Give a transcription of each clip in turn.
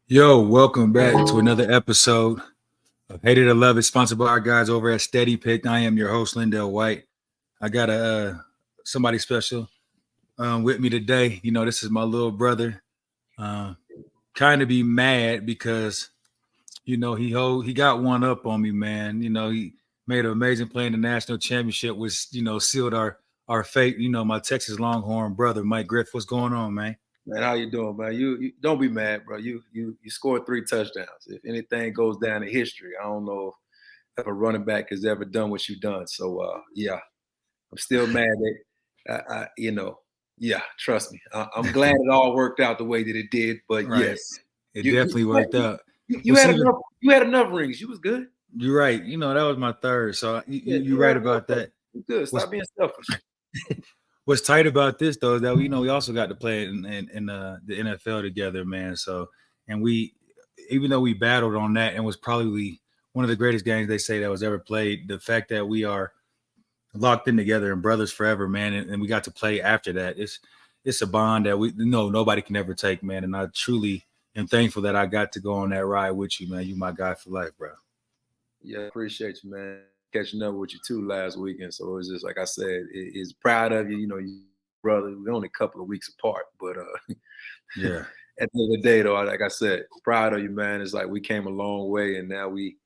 Yo, welcome back to another episode of Hate It or Love It, sponsored by our guys over at SteadyPicks. I am your host, LenDale White. I got somebody special with me today. You know, this is my little brother. Uh, kind of be mad because he got one up on me, man. You know, he made an amazing play in the national championship, which sealed our fate. You know, my Texas Longhorn brother, Mike Griffin. What's going on, man? Man, how you doing, man? You don't be mad, bro. You scored 3 touchdowns. If anything goes down in history, I don't know if a running back has ever done what you've done. So yeah, I'm still mad that yeah. Trust me, I'm glad it all worked out the way that it did. But Right. yes, It you definitely worked out. you What's had even enough. You had enough rings. You was good. You're right. You know, that was my third. So Yeah, you're you right had enough. about that. You good. What's Stop being selfish. what's tight about this though is that we also got to play in the NFL together, man. So and we even though we battled on that and was probably one of the greatest games they say that was ever played, the fact that we are locked in together and brothers forever, man, and we got to play after that. It's a bond that we know nobody can ever take, man. And I truly am thankful that I got to go on that ride with you, man. You my guy for life, bro. Yeah, appreciate you, man. Catching up with you too last weekend. So it was just like I said, it's proud of you. You know, you brother. We're only a couple of weeks apart, but Yeah. at the end of the day, though, like I said, proud of you, man. It's like we came a long way, and now we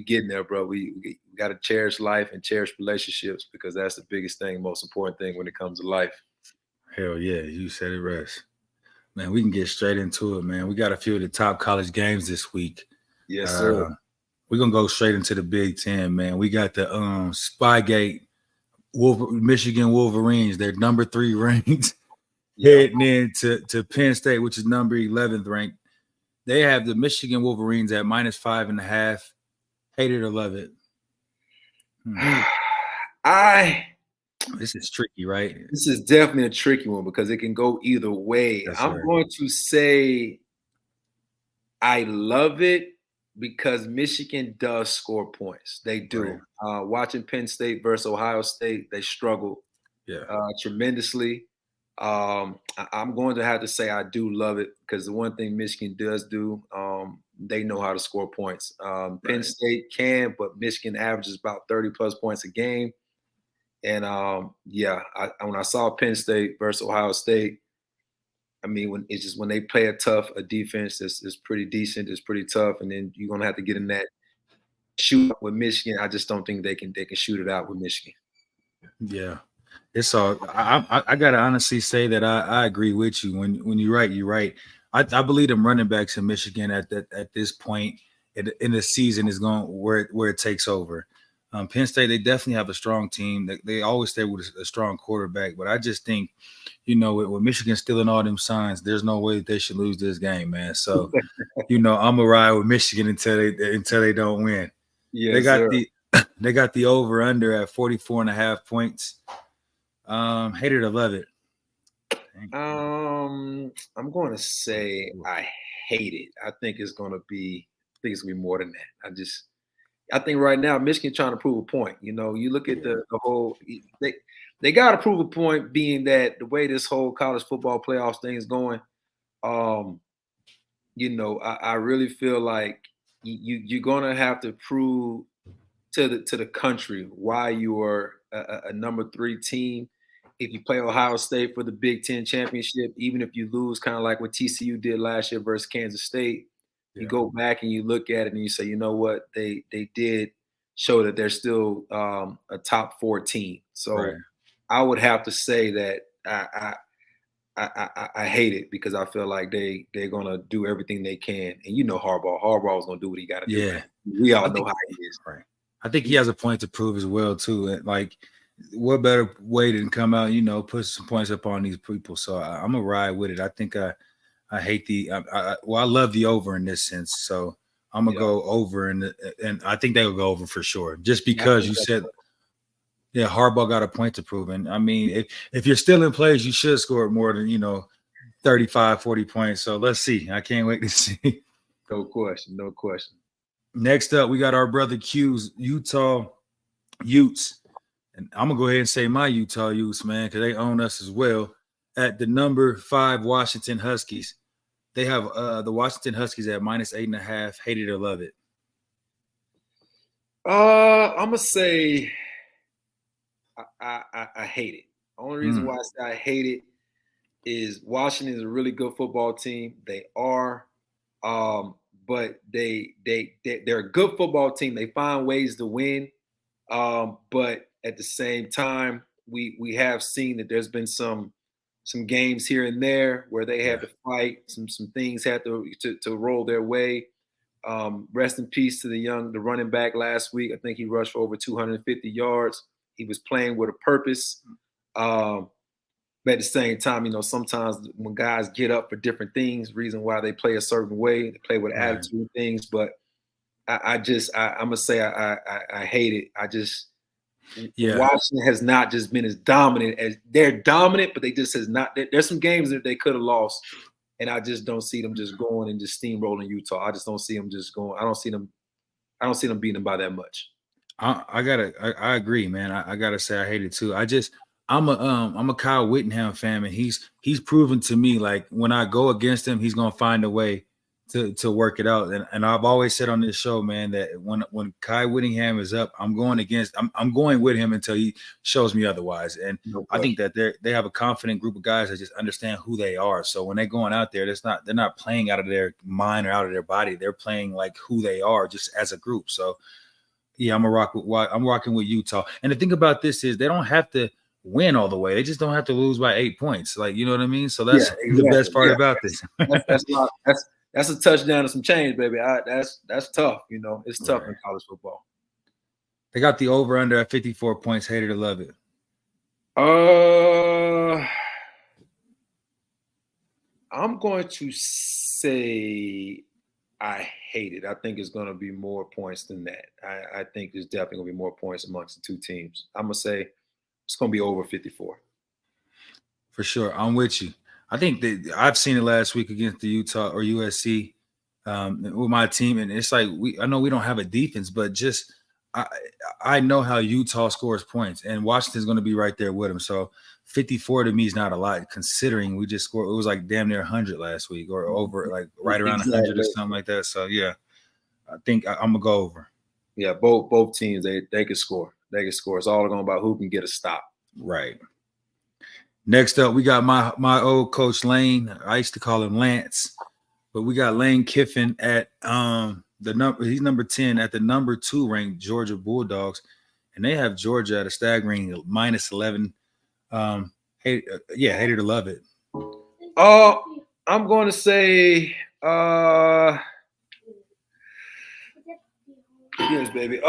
getting there, bro. We got to cherish life and cherish relationships because that's the biggest thing, most important thing when it comes to life. Hell yeah, you said it rest. Man, we can get straight into it, man. We got a few of the top college games this week. Yes, sir. Uh, we're gonna go straight into the Big Ten, man. We got the Spygate Michigan Wolverines, their number 3 ranked, Yeah. heading into Penn State, which is number 11th ranked. They have the Michigan Wolverines at -5.5. Hate it or love it. I This is tricky, right? This is definitely a tricky one because it can go either way. Yes, I'm sir. going to say I love it because Michigan does score points. They do. Right. Watching Penn State versus Ohio State, they struggle Yeah. tremendously. I'm going to have to say I do love it because the one thing Michigan does do, they know how to score points. Penn Right. State can, but Michigan averages about 30 plus points a game. And yeah, when I saw Penn State versus Ohio State, I mean, when they play a defense that's pretty decent, it's pretty tough, and then you're gonna have to get in that shoot with Michigan. I just don't think they can shoot it out with Michigan. Yeah. It's all. I gotta honestly say that I agree with you. When you're right, you're right. I believe them running backs in Michigan at this point in the season is going where it takes over. Penn State, they definitely have a strong team. They always stay with a strong quarterback, but I just think, with Michigan stealing all them signs, there's no way that they should lose this game, man. So, I'm gonna ride with Michigan until they don't win. They Yes, got sir. the they got the over under at 44.5 points. Hate it or love it. I'm going to say I hate it. I think it's gonna be more than that. I think right now Michigan trying to prove a point. You look at the whole they got to prove a point, being that the way this whole college football playoffs thing is going. Um, I really feel like you're gonna have to prove to the country why you are a number 3 team. If you play Ohio State for the Big Ten championship, even if you lose, kind of like what TCU did last year versus Kansas State, you Yeah. go back and you look at it and you say, you know what, they did show that they're still a top 4 team. Right. So I would have to say that I hate it because I feel like they're gonna do everything they can, and Harbaugh's gonna do what he got to do, man. Yeah. We I all know think how he is. right. I think he has a point to prove as well too. Like, what better way than come out, put some points up on these people. So I'm gonna ride with it. I think I hate I love the over in this sense. So I'm gonna Yeah, go over and I think they'll go over for sure. Just I because think you that's said, yeah, Harbaugh got a point to prove. And I mean, if you're still in plays, you should score more than 35, 40 points. So let's see. I can't wait to see. no question, no question. Next up, we got our brother Q's Utah Utes. And I'm gonna go ahead and say my Utah Utes, man, because they own us as well. At the number 5 Washington Huskies. They have the Washington Huskies at -8.5. Hate it or love it. I'm gonna say I hate it. The only reason why I say I hate it is Washington is a really good football team. They are, but they're a good football team. They find ways to win, but at the same time, we have seen that there's been some games here and there where they had to fight. Some things had to roll their way. Rest in peace to the running back last week. I think he rushed for over 250 yards. He was playing with a purpose. But at the same time, sometimes when guys get up for different things, reason why they play a certain way, they play with attitude and things. But I'm gonna say I hate it. Washington has not just been as dominant as they're dominant, but they just has not. There's some games that they could have lost, and I just don't see them just going and just steamrolling Utah. I just don't see them just going. I don't see them beating them by that much. I agree, man. I gotta say I hate it too. I'm a Kyle Whittingham fan, and he's proven to me like when I go against him, he's gonna find a way to work it out. And I've always said on this show, man, that when Kyle Whittingham is up, I'm going with him until he shows me otherwise. And I think that they have a confident group of guys that just understand who they are. So when they're going out there, they're not playing out of their mind or out of their body. They're playing like who they are, just as a group. So yeah, I'm rocking with Utah. And the thing about this is they don't have to win all the way. They just don't have to lose by 8 points. Like, you know what I mean? So that's the best part about this. That's a touchdown and some change, baby. That's tough. It's tough in college football. They got the over under at 54 points. Hate it or love it. I'm going to say I hate it. I think it's going to be more points than that. I think there's definitely going to be more points amongst the two teams. I'm going to say it's going to be over 54. For sure. I'm with you. I think that I've seen it last week against the Utah or USC with my team. And it's like, I know we don't have a defense, but just I know how Utah scores points, and Washington's going to be right there with them. So 54 to me is not a lot, considering we just scored. It was like damn near 100 last week, or over like right around 100 or something like that. So yeah, I think I'm gonna go over. Yeah, both teams they can score. They can score. It's all going about who can get a stop. Right. Next up, we got my old coach Lane. I used to call him Lance, but we got Lane Kiffin at he's number 10 at the number 2 ranked Georgia Bulldogs, and they have Georgia at a staggering -11. Hate it or love it. I'm going to say yes, baby.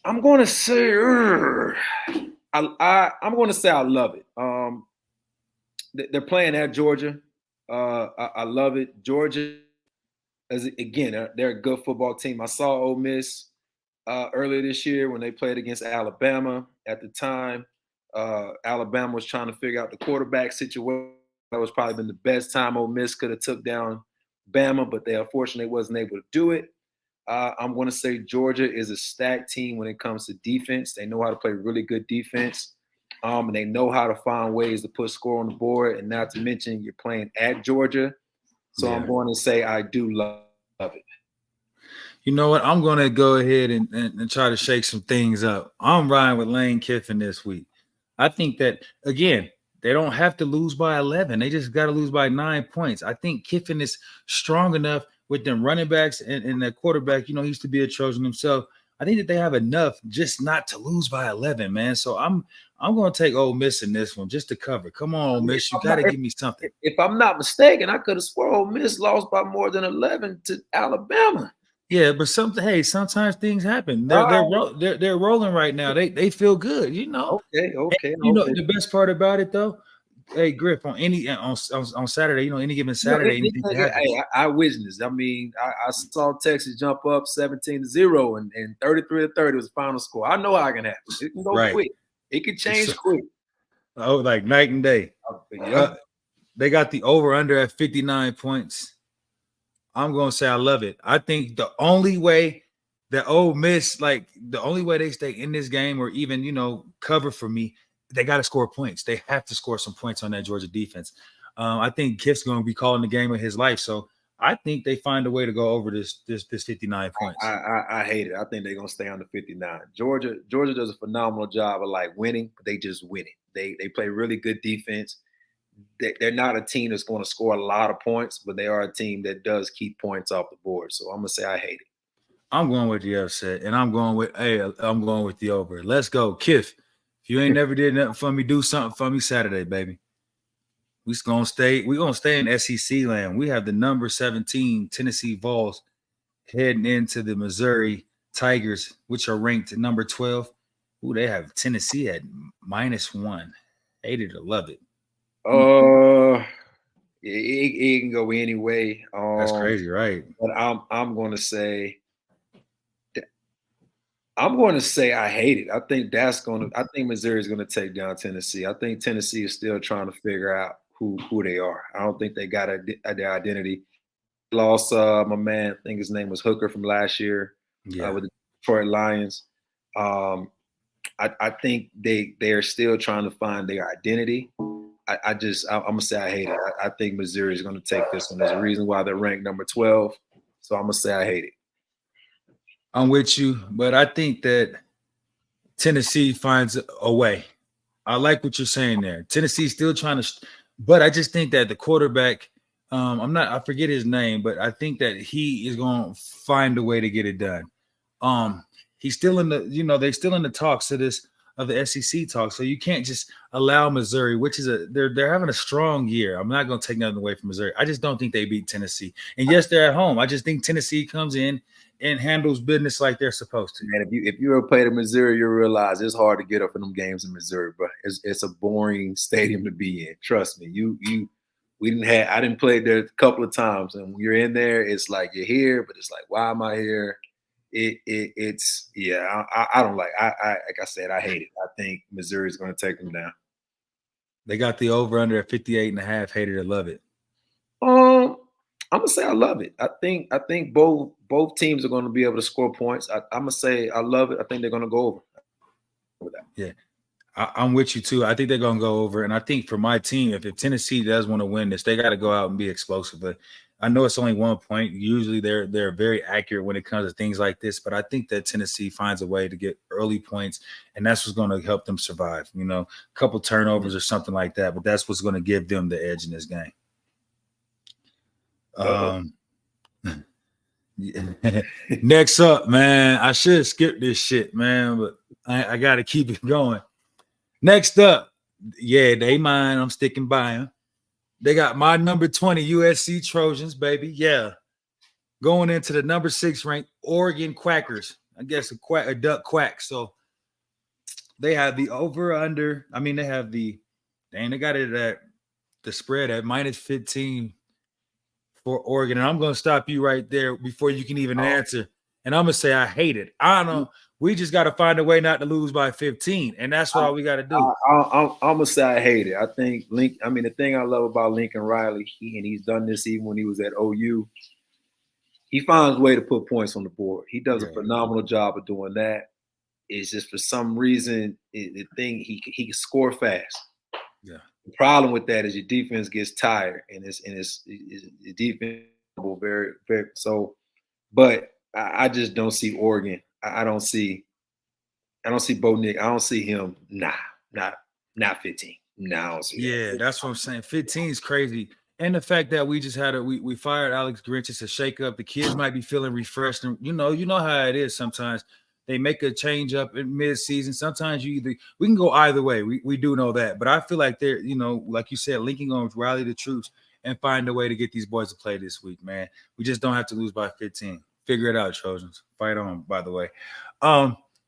I'm going to say I'm going to say I love it. They're playing at Georgia. I love it. Georgia, they're a good football team. I saw Ole Miss earlier this year when they played against Alabama. At the time, Alabama was trying to figure out the quarterback situation. That was probably been the best time Ole Miss could have took down Bama, but they unfortunately wasn't able to do it. I'm going to say Georgia is a stacked team when it comes to defense. They know how to play really good defense, and they know how to find ways to put score on the board. And not to mention, you're playing at Georgia. So yeah. I'm going to say I do love it. You know what? I'm going to go ahead and try to shake some things up. I'm riding with Lane Kiffin this week. I think that, again, they don't have to lose by 11. They just got to lose by 9 points. I think Kiffin is strong enough with them running backs and that quarterback. He used to be a Trojan himself. I think that they have enough just not to lose by 11, man. So I'm going to take Ole Miss in this one just to cover. Come on, Ole Miss. You got to give me something. If I'm not mistaken, I could have sworn Ole Miss lost by more than 11 to Alabama. Yeah, but sometimes things happen. They're rolling right now. They feel good, Okay. And, the best part about it though, hey Griff, on Saturday, any given Saturday, anything can happen. Hey, I witnessed. I mean, I saw Texas jump up 17-0 and 33-30 was the final score. I know how it can happen. It can go quick. It can change quick. Oh, like night and day. They got the over under at 59 points. I'm going to say I love it. I think the only way that Ole Miss, the only way they stay in this game or even, cover for me, they got to score points. They have to score some points on that Georgia defense. I think Kiff's going to be calling the game of his life. So I think they find a way to go over this 59 points. I hate it. I think they're gonna stay on the 59. Georgia does a phenomenal job of like winning, but they just win it. They play really good defense. They're not a team that's going to score a lot of points, but they are a team that does keep points off the board. So I'm gonna say I hate it. I'm going with the upset, and I'm going with the over. Let's go, Kiff. If you ain't never did nothing for me, do something for me Saturday, baby. We're gonna stay in SEC land. We have the number 17 Tennessee Vols heading into the Missouri Tigers, which are ranked at number 12. Ooh, they have Tennessee at -1. Hate it or love it. It can go any way. That's crazy, right? But I'm going to say I hate it. I think Missouri is going to take down Tennessee. I think Tennessee is still trying to figure out who they are. I don't think they got their identity. Lost my man, I think his name was Hooker from last year with the Detroit Lions. I think they are still trying to find their identity. I'm gonna say I hate it. I think Missouri is gonna take this one. There's a reason why they're ranked number 12. So I'm gonna say I hate it. I'm with you, but I think that Tennessee finds a way. I like what you're saying there. Tennessee's still trying to, but I just think that the quarterback, I forget his name, but I think that he is going to find a way to get it done. He's still in the, they're still in the talks of the SEC talk. So you can't just allow Missouri, which is they're having a strong year. I'm not going to take nothing away from Missouri. I just don't think they beat Tennessee. And yes, they're at home. I just think Tennessee comes in and handles business like they're supposed to. Man, if you ever played in Missouri, you'll realize it's hard to get up in them games in Missouri, but it's a boring stadium to be in. Trust me. I didn't play there a couple of times, and when you're in there, it's like you're here, but it's like, why am I here? I don't like. Like I said, I hate it. I think Missouri is going to take them down. They got the over under at 58.5. Hate it or love it. I'm gonna say I love it. I think both teams are going to be able to score points. I'm gonna say I love it. I think they're going to go over. Yeah, I'm with you too. I think they're going to go over, and I think for my team, if Tennessee does want to win this, they got to go out and be explosive. But I know it's only 1 point. Usually they're very accurate when it comes to things like this, but I think that Tennessee finds a way to get early points, and that's what's going to help them survive. A couple turnovers or something like that, but that's what's going to give them the edge in this game. Next up, man, I should skip this shit, man, but I got to keep it going. Next up, they mine. I'm sticking by them. They got my number 20 USC Trojans, baby. Yeah. Going into the number 6 ranked Oregon Quackers. I guess a duck quack. So they have the over under. I mean, they have they got it at the spread at -15 for Oregon. And I'm going to stop you right there before you can even answer. And I'm going to say I hate it. I don't know. We just got to find a way not to lose by 15. And that's all we got to do. I'm going to say I hate it. I think the thing I love about Lincoln Riley, he's done this even when he was at OU, he finds a way to put points on the board. He does a phenomenal job of doing that. It's just for some reason, the thing he can score fast. Yeah. The problem with that is your defense gets tired, and it's defense very, very so. But I just don't see Oregon. I don't see Bo Nick. I don't see him. Not 15. No, I don't see that. That's what I'm saying. 15 is crazy. And the fact that we just had we fired Alex Grinch, it's a shake up. The kids might be feeling refreshed. And you know how it is sometimes. They make a change up in mid-season. Sometimes we can go either way. We do know that. But I feel like they're, like you said, Lincoln going to rally the troops and find a way to get these boys to play this week, man. We just don't have to lose by 15. Figure it out, Trojans. Fight on, by the way.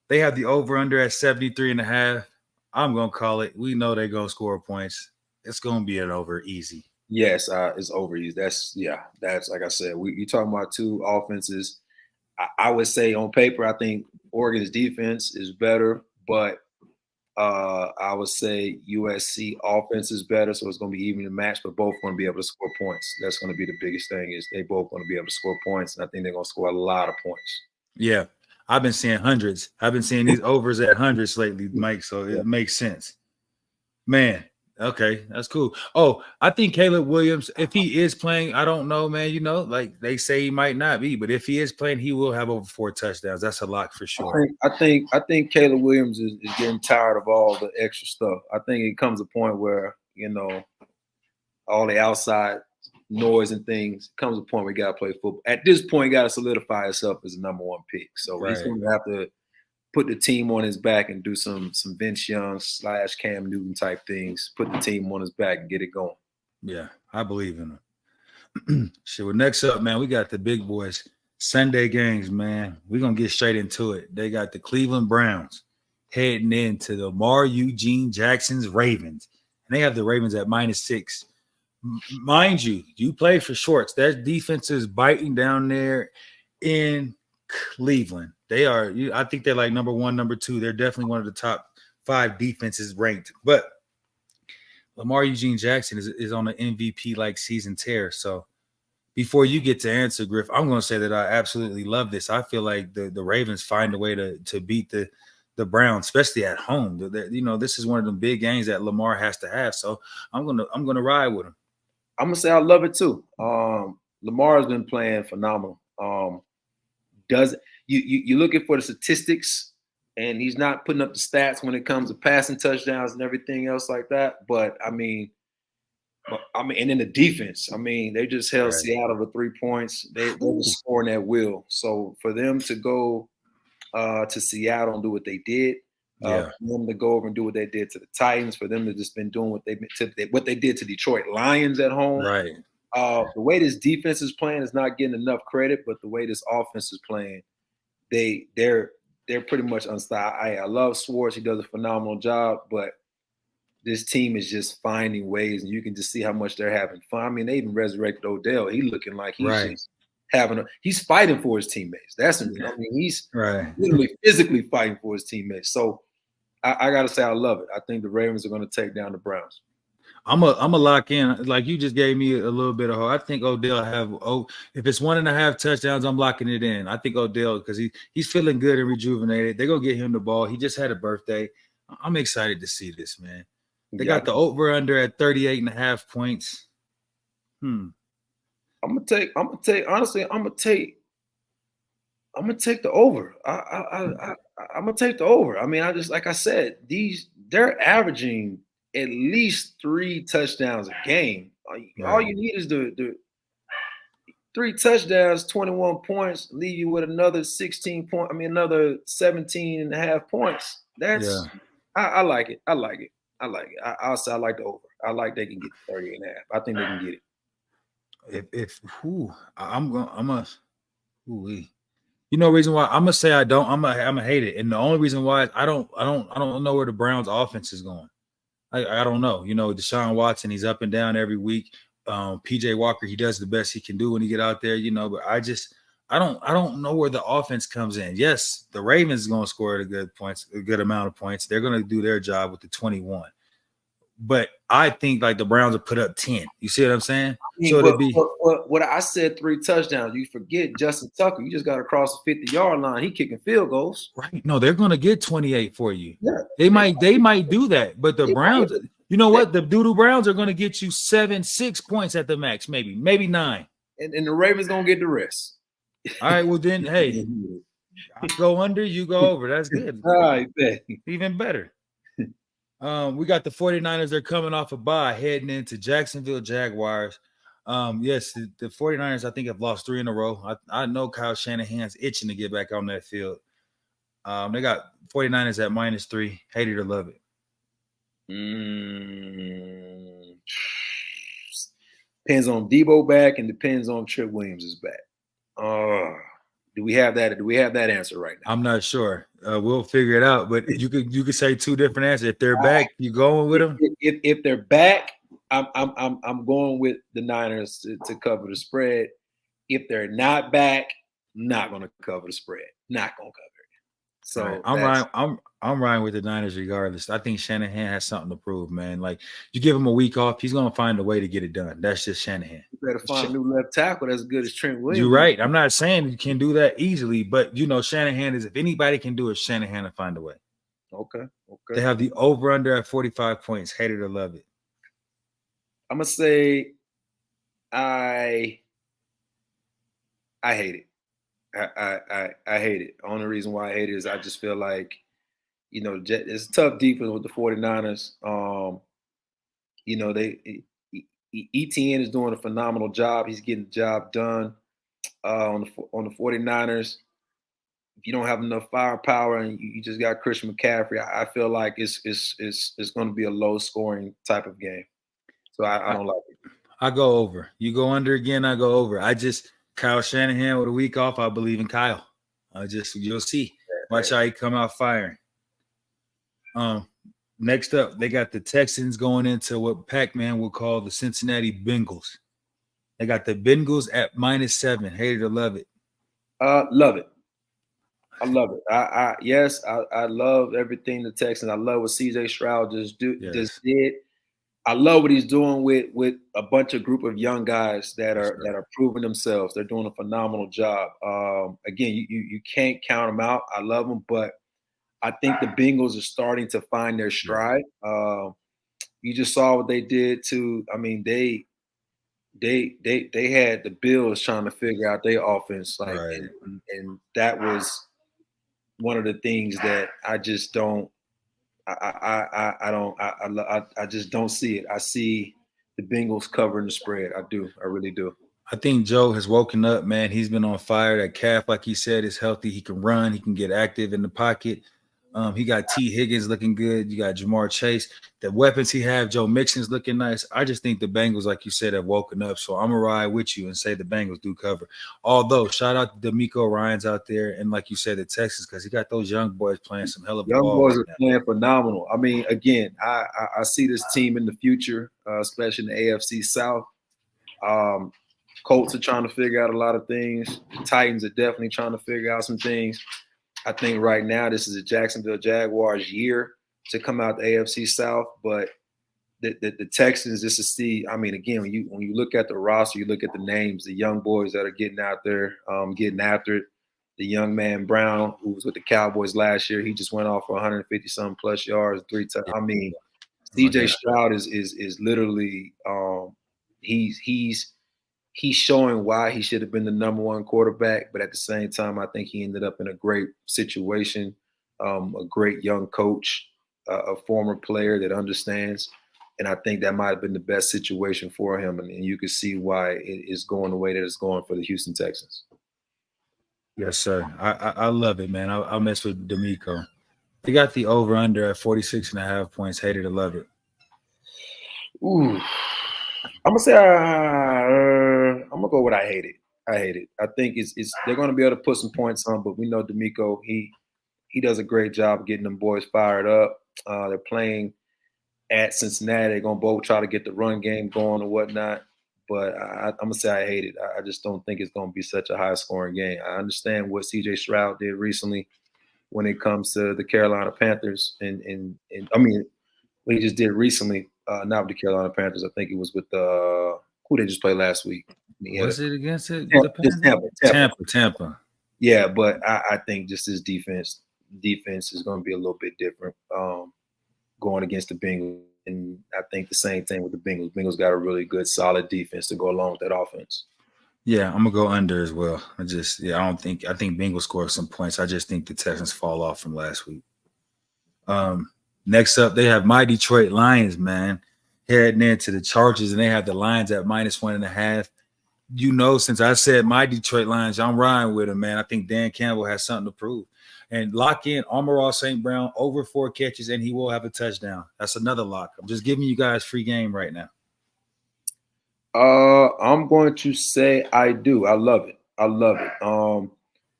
They have the over-under at 73.5. I'm going to call it. We know they're going to score points. It's going to be an over easy. Yes, it's over easy. That's like I said, you're talking about two offenses. I would say on paper, I think Oregon's defense is better, but I would say USC offense is better, so it's going to be even to match, but both going to be able to score points. That's going to be the biggest thing is they both going to be able to score points, and I think they're going to score a lot of points. Yeah, I've been seeing hundreds. I've been seeing these overs at hundreds lately, Mike, so it makes sense. Man, Okay, that's cool. Oh, I think Caleb Williams, if he is playing, I don't know, man. Like they say he might not be, but if he is playing, he will have over 4 touchdowns. That's a lock for sure. I think Caleb Williams is getting tired of all the extra stuff. I think it comes a point where all the outside noise and things comes a point where you got to play football. At this point, you got to solidify himself as the number 1 pick. So he's going to have to put the team on his back and do some Vince Young / Cam Newton type things. Put the team on his back and get it going. Yeah, I believe in him. Shit, well, next up, man, we got the big boys. Sunday games, man. We're going to get straight into it. They got the Cleveland Browns heading into the Lamar Eugene Jackson's Ravens. And they have the Ravens at -6. Mind you, you play for shorts. That defense is biting down there in Cleveland. They are, I think they're like number 1, number 2. They're definitely one of the top 5 defenses ranked. But Lamar Eugene Jackson is on an MVP-like season tear. So before you get to answer, Griff, I'm going to say that I absolutely love this. I feel like the Ravens find a way to beat the Browns, especially at home. This is one of the big games that Lamar has to have. So I'm gonna ride with him. I'm gonna say I love it too. Lamar has been playing phenomenal. You looking for the statistics, and he's not putting up the stats when it comes to passing touchdowns and everything else like that. But I mean, and in the defense, they just held Seattle with 3 points. They were scoring at will. So for them to go to Seattle and do what they did, for them to go over and do what they did to the Titans, for them to just been doing what they did to Detroit Lions at home. Right. The way this defense is playing is not getting enough credit, but the way this offense is playing, they're pretty much unstoppable. I love Schwartz; he does a phenomenal job, but this team is just finding ways, and you can just see how much they're having fun. They even resurrected Odell. He's looking like he's just he's fighting for his teammates. He's literally physically fighting for his teammates. So I got to say, I love it. I think the Ravens are going to take down the Browns. I'm a lock in. Like you just gave me a little bit of hope. I think Odell if it's 1.5 touchdowns, I'm locking it in. I think Odell, because he's feeling good and rejuvenated. They're gonna get him the ball. He just had a birthday. I'm excited to see this, man. They got the over under at 38.5 points. I'm gonna take the over. I'm gonna take the over. I just, like I said, they're averaging at least 3 touchdowns a game. All you need is the 3 touchdowns, 21 points, leave you with another 17.5 points. I like it. I'll say I like the over. I like they can get 38.5. I think they can get it. Reason why I'm gonna say I don't. I'm gonna hate it, and the only reason why I don't know where the Browns offense is going. I don't know. Deshaun Watson, he's up and down every week. PJ Walker, he does the best he can do when he get out there. But I don't know where the offense comes in. Yes, the Ravens is gonna score a good amount of points. They're gonna do their job with the 21. But I think like the Browns will put up 10. You see what I'm saying? What I said, 3 touchdowns. You forget Justin Tucker. You just got to cross the 50-yard line. He kicking field goals. Right. No, they're going to get 28 for you. Yeah. They might do that. But the Browns, you know what? The Doodoo Browns are going to get you 6 points at the max, maybe 9. And the Ravens going to get the rest. All right. Well, then, hey, I go under, you go over. That's good. All right, even better. We got the 49ers. They're coming off a bye, heading into Jacksonville Jaguars. Yes, the 49ers, I think, have lost 3 in a row. I know Kyle Shanahan's itching to get back on that field. They got 49ers at -3. Hate it or love it. Depends on Debo back and depends on Trip Williams is back. Do we have that? Do we have that answer right now? I'm not sure. We'll figure it out. But you could say 2 different answers. If they're back, you going with them? If they're back, I'm going with the Niners to cover the spread. If they're not back, not going to cover the spread. Not going to cover it. So right. I'm riding with the Niners regardless. I think Shanahan has something to prove, man. Like, you give him a week off, he's going to find a way to get it done. That's just Shanahan. You better find a new left tackle that's good as Trent Williams. You're right. I'm not saying you can do that easily, but Shanahan is, if anybody can do it, Shanahan to find a way. Okay. They have the over-under at 45 points. Hate it or love it. I'm gonna say I hate it. I hate it. The only reason why I hate it is I just feel like, it's a tough defense with the 49ers. ETN is doing a phenomenal job. He's getting the job done on the 49ers. If you don't have enough firepower and you just got Christian McCaffrey, I feel like it's going to be a low scoring type of game. So I don't like it. I go over. You go under again, I go over. Kyle Shanahan with a week off, I believe in Kyle. You'll see. Watch how he come out firing. Next up, they got the Texans going into what Pac-Man would call the Cincinnati Bengals. They got the Bengals at -7. Hate it or love it? Love it. I love it. I love everything the Texans. I love what CJ Stroud just did. I love what he's doing with a bunch of group of young guys that are proving themselves. They're doing a phenomenal job. Again, you can't count them out. I love them, but I think the Bengals are starting to find their stride. You just saw what they did to. I mean, they had the Bills trying to figure out their offense, and that was one of the things that I just don't. I just don't see it. I see the Bengals covering the spread. I do. I really do. I think Joe has woken up, man. He's been on fire. That calf, like he said, is healthy. He can run. He can get active in the pocket. He got T. Higgins looking good. You got Jamar Chase. The weapons he have, Joe Mixon's looking nice. I just think the Bengals, like you said, have woken up. So I'm going to ride with you and say the Bengals do cover. Although, shout out to D'Amico Ryans out there. And like you said, the Texans, because he got those young boys playing some hell of a ball. Young boys are playing phenomenal. I mean, again, I see this team in the future, especially in the AFC South. Colts are trying to figure out a lot of things. The Titans are definitely trying to figure out some things. I think right now this is a Jacksonville Jaguars year to come out the AFC South, but the Texans, this is I mean, again, when you look at the roster, you look at the names, the young boys that are getting out there, getting after it. The young man Brown, who was with the Cowboys last year, he just went off for 150-some plus yards, 3 times. I mean, CJ Stroud is literally he's showing why he should have been the number one quarterback, but at the same time, I think he ended up in a great situation, a great young coach, a former player that understands, and I think that might have been the best situation for him, and you can see why it is going the way that it's going for the Houston Texans. Yes, sir. I love it, man. I'll mess with D'Amico. They got the over-under at 46.5 points. Hate it or love it? Ooh. I'm gonna say I'm gonna go with I hate it. I hate it. I think it's they're gonna be able to put some points on, but we know D'Amico, he does a great job getting them boys fired up. They're playing at Cincinnati. They're gonna both try to get the run game going and whatnot. But I'm gonna say I hate it. I just don't think it's gonna be such a high scoring game. I understand what CJ Stroud did recently when it comes to the Carolina Panthers, and I mean what he just did recently. Not with the Carolina Panthers. I think it was with who they just played last week. Was it against it? Tampa. Yeah, but I think just his defense is going to be a little bit different going against the Bengals. And I think the same thing with the Bengals. Bengals got a really good, solid defense to go along with that offense. Yeah, I'm gonna go under as well. I think Bengals score some points. I just think the Texans fall off from last week. Next up, they have my Detroit Lions, man, heading into the Chargers, and they have the Lions at -1.5. You know, since I said my Detroit Lions, I'm riding with them, man. I think Dan Campbell has something to prove. And lock in Amon-Ra St. Brown over 4 catches, and he will have a touchdown. That's another lock. I'm just giving you guys free game right now. I'm going to say I do. I love it.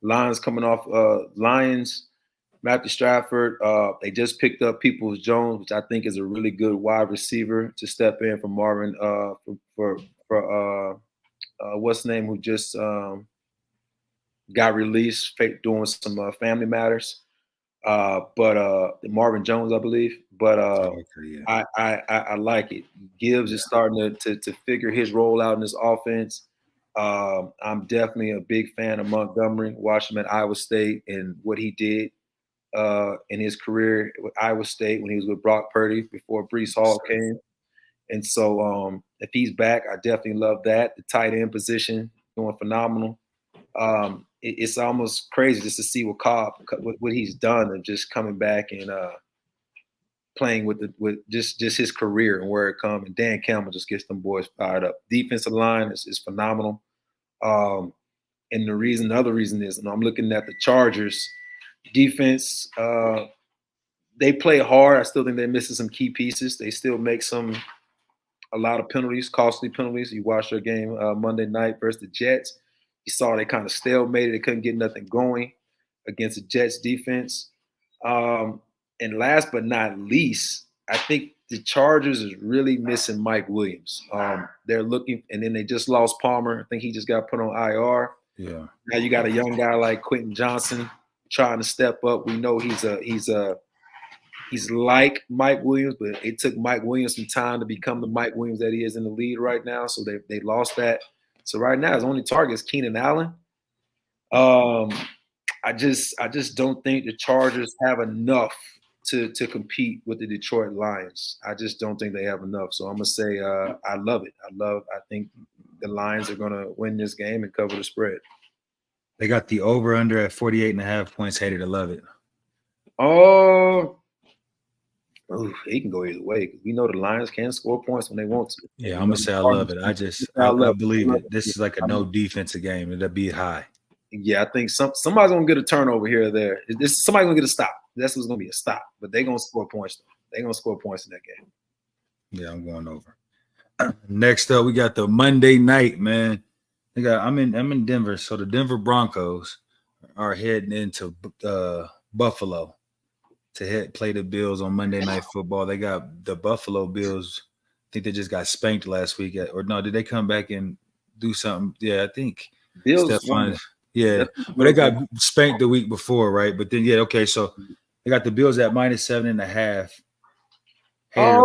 Lions coming off Lions. Matthew Stafford, they just picked up Peoples Jones, which I think is a really good wide receiver to step in for Marvin for what's the name, who just got released doing some family matters. But Marvin Jones, I believe. But I like it. Gibbs is starting to figure his role out in this offense. I'm definitely a big fan of Montgomery. Watched him at Iowa State and what he did in his career with Iowa State when he was with Brock Purdy before Breece Hall came. And so if he's back, I definitely love that. The tight end position doing phenomenal. It's almost crazy just to see what he's done and just coming back and playing with just his career and where it comes. And Dan Campbell just gets them boys fired up. Defensive line is phenomenal. And the other reason is, I'm looking at the Chargers defense. They play hard. I still think they're missing some key pieces. They still make a lot of penalties, costly penalties. You watched their game Monday night versus the Jets. You saw they kind of stalemated. They couldn't get nothing going against the Jets defense. And last but not least, I think the Chargers is really missing Mike Williams. They're looking, and then they just lost Palmer. I think he just got put on IR. Yeah. Now you got a young guy like Quentin Johnson trying to step up. We know he's like Mike Williams, but it took Mike Williams some time to become the Mike Williams that he is in the league right now. So they lost that. So right now his only target is Keenan Allen. I just don't think the Chargers have enough to compete with the Detroit Lions. I just don't think they have enough. So I'm gonna say I love it. I think the Lions are gonna win this game and cover the spread. They got the over under at 48.5 points. Hated to love it. Oh, it can go either way because we know the Lions can score points when they want to. Yeah, I'm gonna say I love it. I believe it. This is like a no defensive game. It'll be high. Yeah, I think somebody's gonna get a turnover here or there. Somebody's gonna get a stop. That's what's gonna be a stop. But they're gonna score points. They're gonna score points in that game. Yeah, I'm going over. Next up, we got the Monday night, man. I'm in Denver, so the Denver Broncos are heading into Buffalo to play the Bills on Monday Night Football. They got the Buffalo Bills. I think they just got spanked last week. Or no, did they come back and do something? Yeah, I think Bills. Stephon, yeah, but they got spanked the week before, right? But then, yeah, okay, so they got the Bills at -7.5. I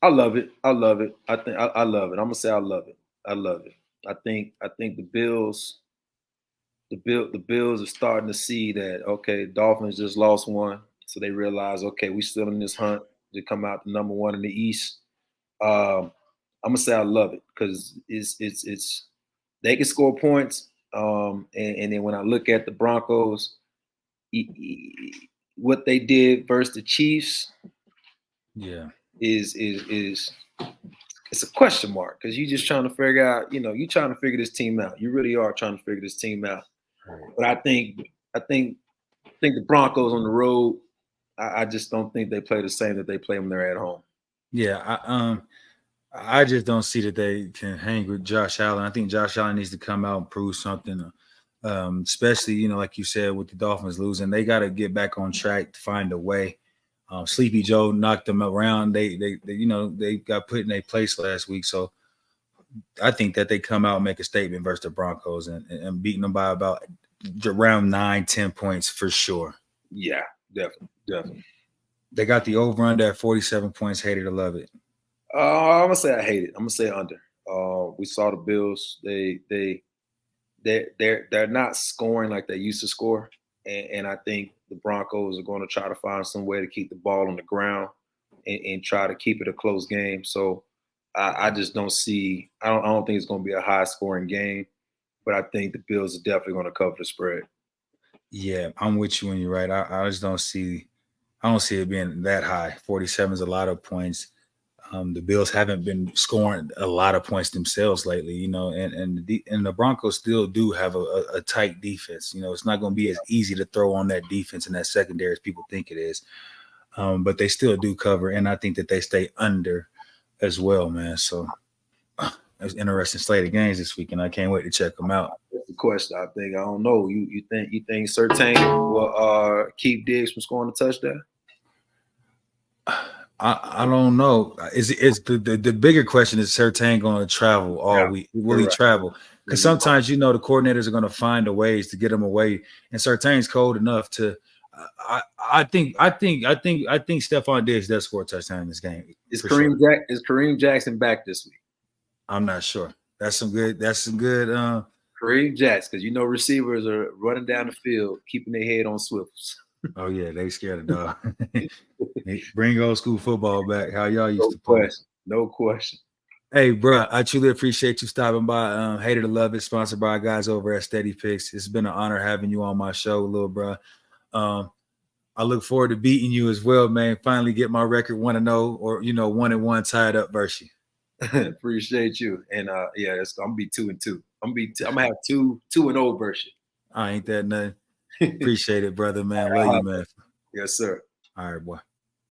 love it. I love it. I think I love it. I'm gonna say I love it. I love it. I think the Bills are starting to see that, okay, Dolphins just lost one. So they realize, okay, we still in this hunt to come out the number one in the East. I'm gonna say I love it because it's they can score points. And then when I look at the Broncos, what they did versus the Chiefs, yeah, is it's a question mark because you're just trying to figure out, you're trying to figure this team out. You really are trying to figure this team out. But I think the Broncos on the road, I just don't think they play the same that they play when they're at home. Yeah, I just don't see that they can hang with Josh Allen. I think Josh Allen needs to come out and prove something, especially, like you said, with the Dolphins losing. They got to get back on track to find a way. Sleepy Joe knocked them around. They got put in their place last week. So I think that they come out and make a statement versus the Broncos and beating them by about around 9-10 points for sure. Yeah, definitely. They got the over under at 47 points. Hated to love it. I'm gonna say I hate it. I'm gonna say under. We saw the Bills. They're not scoring like they used to score, and I think the Broncos are going to try to find some way to keep the ball on the ground and try to keep it a close game. So I just don't see. I don't think it's going to be a high scoring game, but I think the Bills are definitely going to cover the spread. Yeah, I'm with you when you're right. I just don't see. I don't see it being that high. 47 is a lot of points. The Bills haven't been scoring a lot of points themselves lately, and the Broncos still do have a tight defense. It's not going to be as easy to throw on that defense and that secondary as people think it is. But they still do cover, and I think that they stay under as well, man. So it's interesting slate of games this week, and I can't wait to check them out. That's the question. I think I don't know. You think Surtain will keep Diggs from scoring a touchdown? I don't know. Is the bigger question is Surtain going to travel all week? Will he travel? Because sometimes the coordinators are going to find a ways to get him away, and Surtain's cold enough to. I think Stephon Diggs does score a touchdown in this game. Is Kareem Jackson back this week? I'm not sure. That's some good. Kareem Jackson, because receivers are running down the field, keeping their head on swivels. Oh yeah, they scared of dog. Bring old school football back. How y'all used No to play. question. No question. Hey, bro, I truly appreciate you stopping by. Hater to Love it, sponsored by our guys over at SteadyPicks. It's been an honor having you on my show, little bro. I look forward to beating you as well, man. Finally get my record 1-0 or 1-1 tied up versus you. Appreciate you. And yeah, I'm gonna be 2-2. I'm gonna have 2-0 version. I ain't that nothing. Appreciate it, brother, man. Love you, man. Yes, sir. All right, boy.